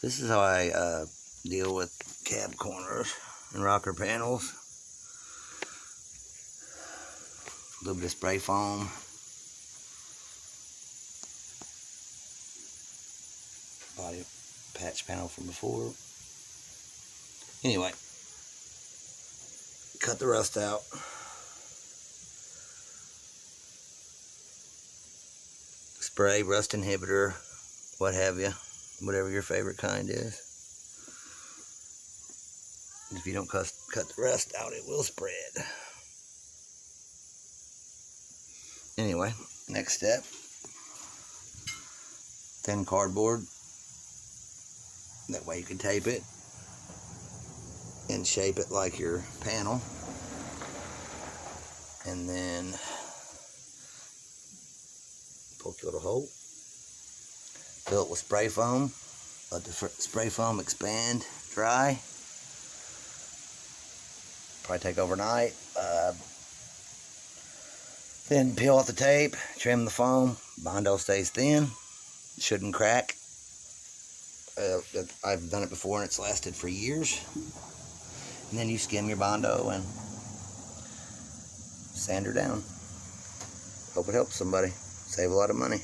This is how I deal with cab corners and rocker panels. A little bit of spray foam. Body patch panel from before. Anyway, cut the rust out. Spray, rust inhibitor, what have you, whatever your favorite kind is. If you don't cut the rust out, it will spread. Anyway, next step. Thin cardboard. That way you can tape it and shape it like your panel. And then poke your little hole. Fill it with spray foam. Let the spray foam expand, dry. Probably take overnight. Then peel off the tape, trim the foam. Bondo stays thin. It shouldn't crack. I've done it before and it's lasted for years. And then you skim your Bondo and sand her down. Hope it helps somebody. Save a lot of money.